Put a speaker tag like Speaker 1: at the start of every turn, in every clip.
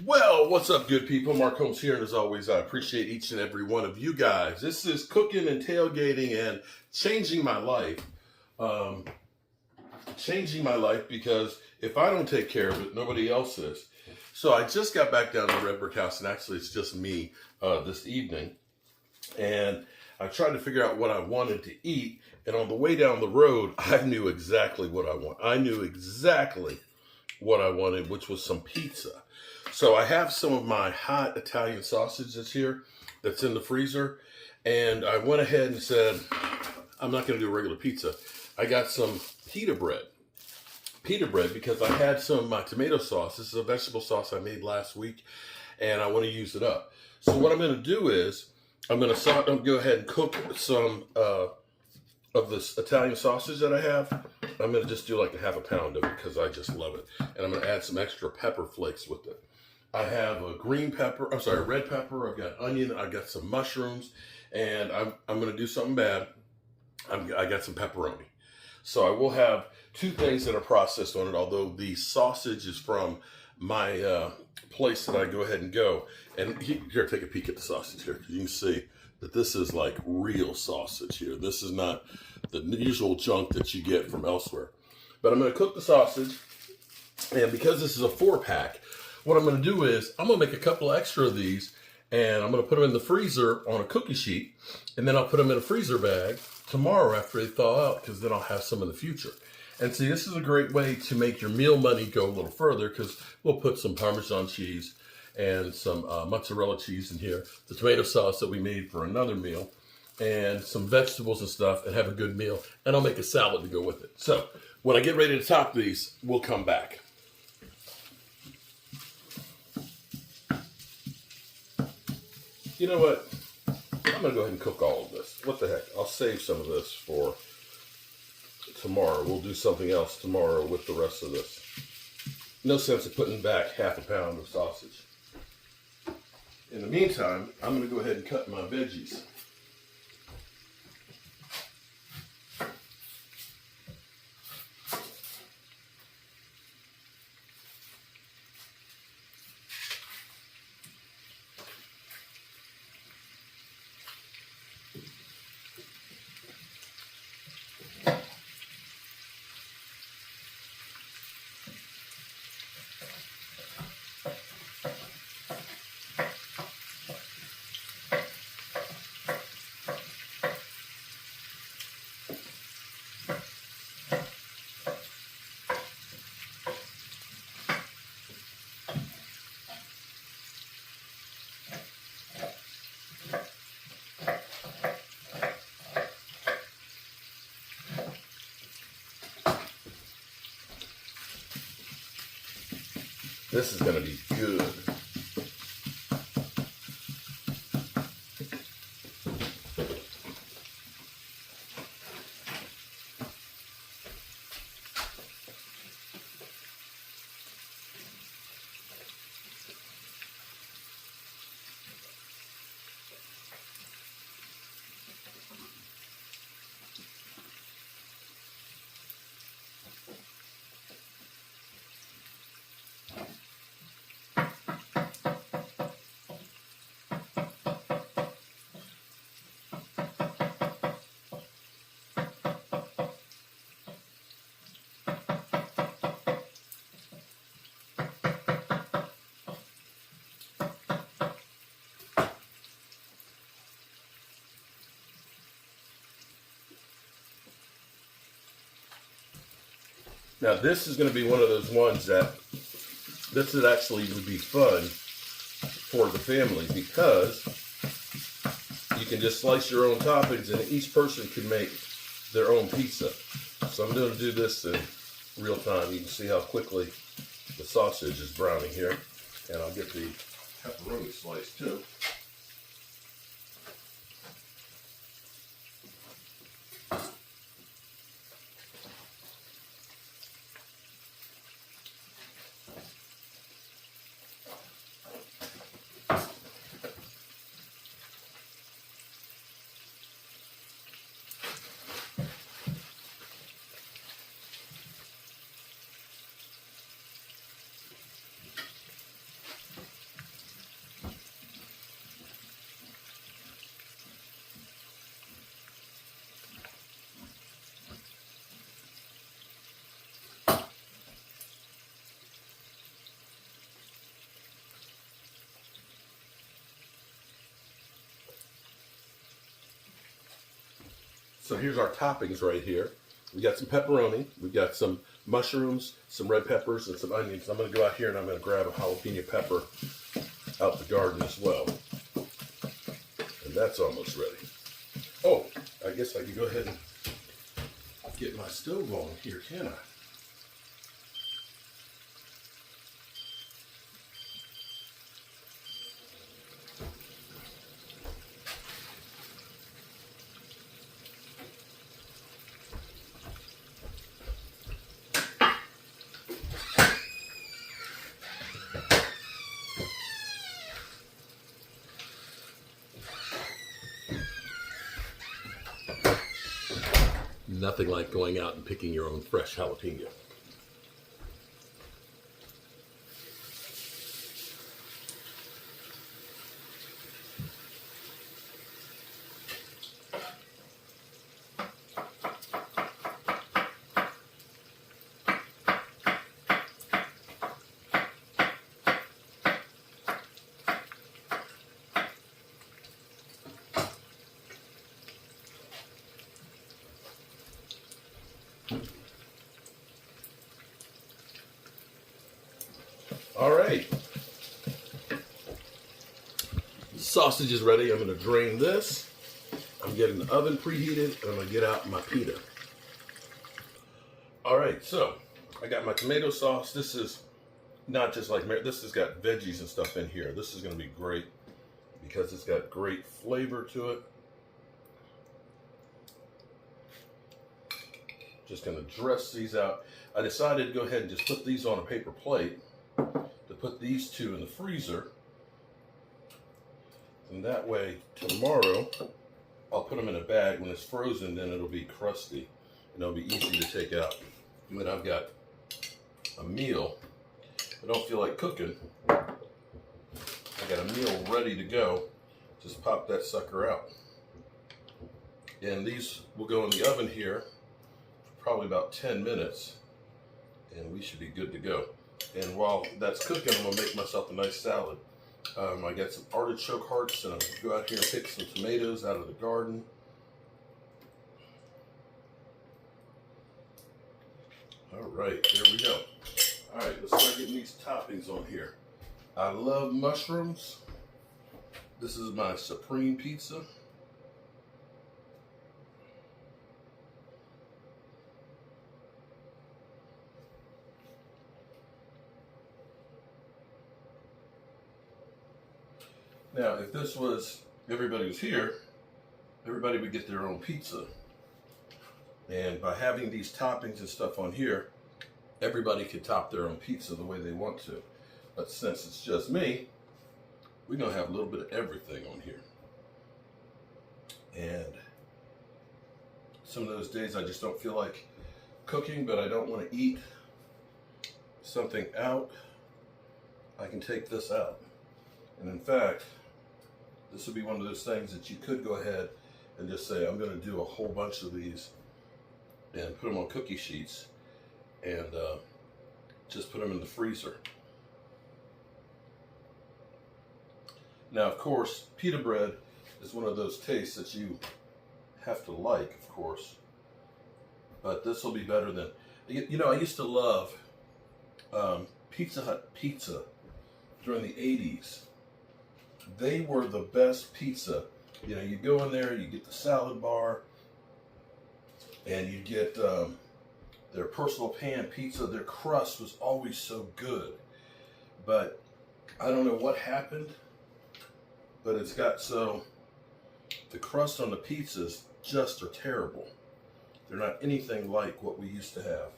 Speaker 1: Well, what's up, good people? Mark Holmes here, and as always, I appreciate each and every one of you guys. This is cooking and tailgating and changing my life. Changing my life because if I don't take care of it, nobody else is. So I just got back down to the Red Brick House, and actually it's just me this evening. And I tried to figure out what I wanted to eat, and on the way down the road, I knew exactly what I want. I knew exactly what I wanted, which was some pizza. So I have some of my hot Italian sausage that's here, that's in the freezer, and I went ahead and said, I'm not going to do regular pizza. I got some pita bread. Pita bread because I had some of my tomato sauce. This is a vegetable sauce I made last week, and I want to use it up. So what I'm going to do is, I'm going to go ahead and cook some of this Italian sausage that I have. I'm going to just do like a half a pound of it because I just love it. And I'm going to add some extra pepper flakes with it. I have a red pepper. I've got onion. I've got some mushrooms. And I'm going to do something bad. I got some pepperoni. So I will have two things that are processed on it, although the sausage is from my place that I go ahead and go. And here, take a peek at the sausage here. You can see that this is like real sausage here. This is not the usual junk that you get from elsewhere. But I'm going to cook the sausage, and because this is a 4-pack, what I'm going to do is I'm going to make a couple extra of these, and I'm going to put them in the freezer on a cookie sheet, and then I'll put them in a freezer bag tomorrow after they thaw out, because then I'll have some in the future. And see, this is a great way to make your meal money go a little further, because we'll put some Parmesan cheese and some mozzarella cheese in here, the tomato sauce that we made for another meal, and some vegetables and stuff, and have a good meal. And I'll make a salad to go with it. So when I get ready to top these, we'll come back. You know what? I'm going to go ahead and cook all of this. What the heck? I'll save some of this for tomorrow. We'll do something else tomorrow with the rest of this. No sense of putting back half a pound of sausage. In the meantime, I'm going to go ahead and cut my veggies. This is going to be good. Now this is going to be one of those ones that this would actually be fun for the family because you can just slice your own toppings and each person can make their own pizza. So I'm going to do this in real time. You can see how quickly the sausage is browning here. And I'll get the pepperoni sliced too. So here's our toppings right here. We got some pepperoni, we got some mushrooms, some red peppers, and some onions. I'm going to go out here and I'm going to grab a jalapeno pepper out the garden as well. And that's almost ready. Oh, I guess I can go ahead and get my stove on here, can I? Nothing like going out and picking your own fresh jalapeno. All right, the sausage is ready. I'm going to drain this. I'm getting the oven preheated, and I'm going to get out my pita. All right, so I got my tomato sauce. This is not just like, this has got veggies and stuff in here. This is going to be great because it's got great flavor to it. Just going to dress these out. I decided to go ahead and just put these on a paper plate, to put these two in the freezer, and that way tomorrow I'll put them in a bag. When it's frozen, then it'll be crusty and it'll be easy to take out. When I've got a meal, I don't feel like cooking, I got a meal ready to go, just pop that sucker out. And these will go in the oven here for probably about 10 minutes and we should be good to go. And while that's cooking, I'm going to make myself a nice salad. I got some artichoke hearts, and I'm going to go out here and pick some tomatoes out of the garden. All right, there we go. All right, let's start getting these toppings on here. I love mushrooms. This is my supreme pizza. Now, if this was, everybody was here, everybody would get their own pizza. And by having these toppings and stuff on here, everybody could top their own pizza the way they want to. But since it's just me, we're going to have a little bit of everything on here. And some of those days I just don't feel like cooking, but I don't want to eat something out. I can take this out. And in fact, this would be one of those things that you could go ahead and just say, I'm going to do a whole bunch of these and put them on cookie sheets and just put them in the freezer. Now, of course, pita bread is one of those tastes that you have to like, of course. But this will be better than, you know, I used to love Pizza Hut pizza during the 80s. They were the best pizza. You know, you go in there, you get the salad bar, and you get their personal pan pizza. Their crust was always so good. But I don't know what happened, but it's got so, the crust on the pizzas just are terrible. They're not anything like what we used to have.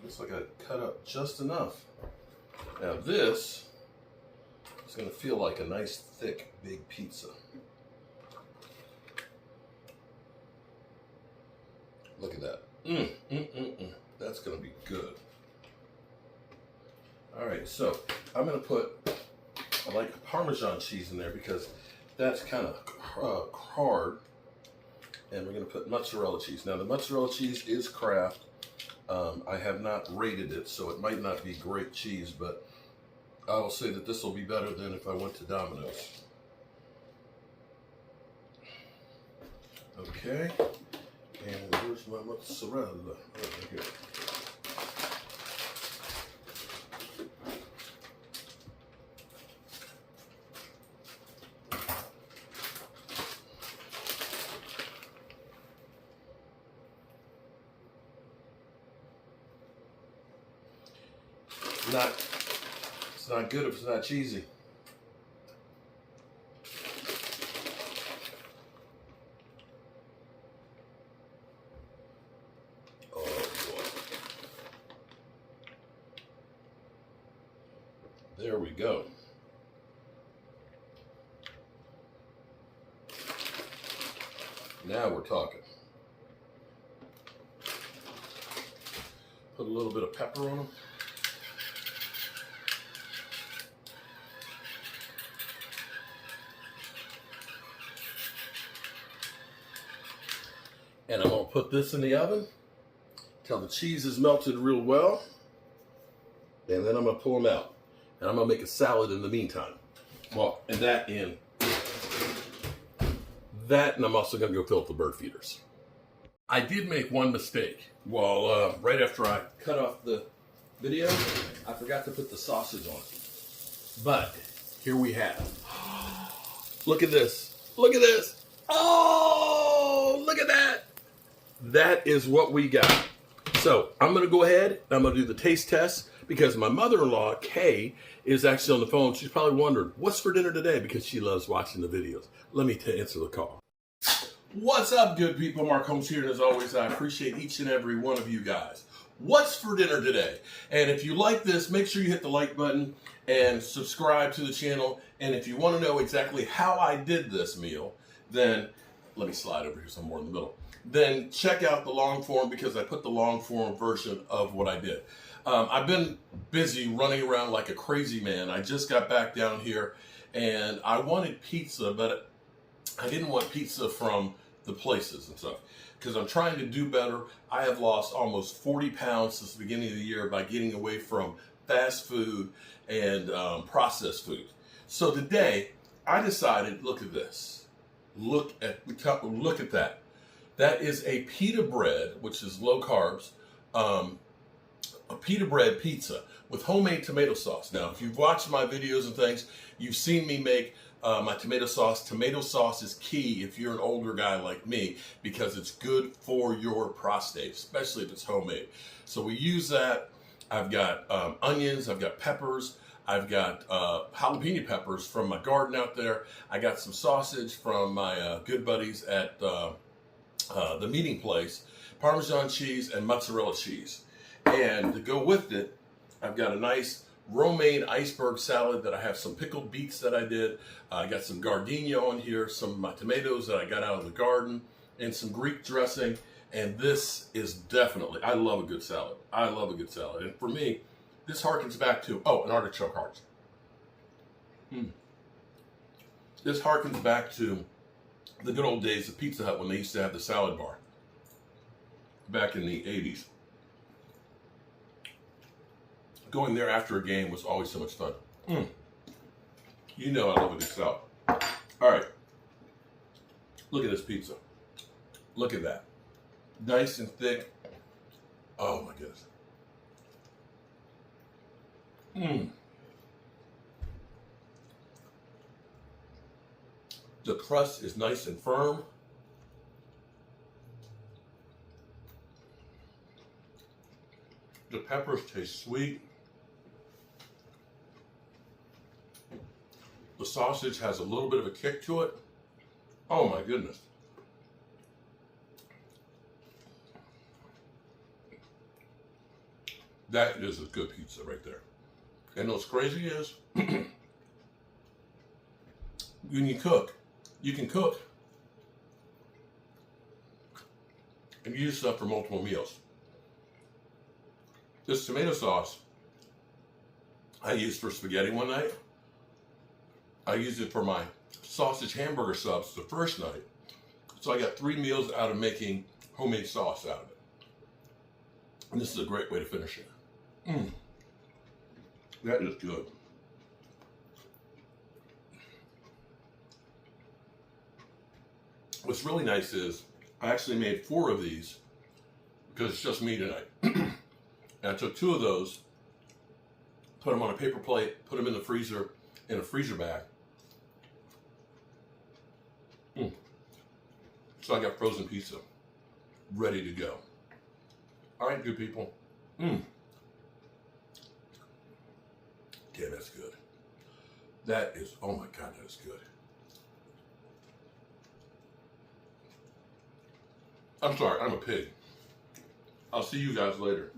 Speaker 1: Looks like I cut up just enough. Now this is going to feel like a nice, thick, big pizza. Look at that. That's going to be good. All right, so I'm going to put, I like Parmesan cheese in there because that's kind of hard. And we're going to put mozzarella cheese. Now the mozzarella cheese is Kraft. I have not rated it, so it might not be great cheese, but I will say that this will be better than if I went to Domino's. Okay. And where's my mozzarella? Oh, right here. It's not good if it's not cheesy. Oh boy. There we go. Now we're talking. Put a little bit of pepper on them. And I'm going to put this in the oven till the cheese is melted real well. And then I'm going to pull them out. And I'm going to make a salad in the meantime. Well, and I'm also going to go fill up the bird feeders. I did make one mistake. Well, right after I cut off the video, I forgot to put the sausage on. But here we have. Look at this. Look at this. Oh, look at that. That is what we got. So I'm going to go ahead and I'm going to do the taste test because my mother-in-law, Kay, is actually on the phone. She's probably wondering, what's for dinner today? Because she loves watching the videos. Let me answer the call. What's up, good people? Mark Holmes here, and as always, I appreciate each and every one of you guys. What's for dinner today? And if you like this, make sure you hit the like button and subscribe to the channel. And if you want to know exactly how I did this meal, then let me slide over here somewhere in the middle. Then check out the long form because I put the long form version of what I did. I've been busy running around like a crazy man. I just got back down here and I wanted pizza, but I didn't want pizza from the places and stuff because I'm trying to do better. I have lost almost 40 pounds since the beginning of the year by getting away from fast food and processed food. So today I decided, look at this. Look at that. That is a pita bread, which is low carbs, a pita bread pizza with homemade tomato sauce. Now, if you've watched my videos and things, you've seen me make my tomato sauce. Tomato sauce is key if you're an older guy like me because it's good for your prostate, especially if it's homemade. So we use that. I've got onions, I've got peppers, I've got jalapeno peppers from my garden out there. I got some sausage from my good buddies at the meeting place, Parmesan cheese and mozzarella cheese. And to go with it, I've got a nice romaine iceberg salad that I have some pickled beets that I did. I got some gardenia on here, some of my tomatoes that I got out of the garden, and some Greek dressing. And this is definitely, I love a good salad. I love a good salad. And for me, this harkens back to, an artichoke heart. This harkens back to the good old days of Pizza Hut when they used to have the salad bar back in the 80s. Going there after a game was always so much fun. You know I love a good salad. All right. Look at this pizza. Look at that. Nice and thick. Oh my goodness. The crust is nice and firm. The peppers taste sweet. The sausage has a little bit of a kick to it. Oh my goodness. That is a good pizza right there. And what's crazy is, when you cook, you can cook and use stuff for multiple meals. This tomato sauce I used for spaghetti one night. I used it for my sausage hamburger subs the first night. So I got 3 meals out of making homemade sauce out of it. And this is a great way to finish it. That is good. What's really nice is I actually made 4 of these because it's just me tonight. And I took 2 of those, put them on a paper plate, put them in the freezer, in a freezer bag. So I got frozen pizza ready to go. All right, good people. Damn, that's good. That is, oh my God, that is good. I'm sorry, I'm a pig. I'll see you guys later.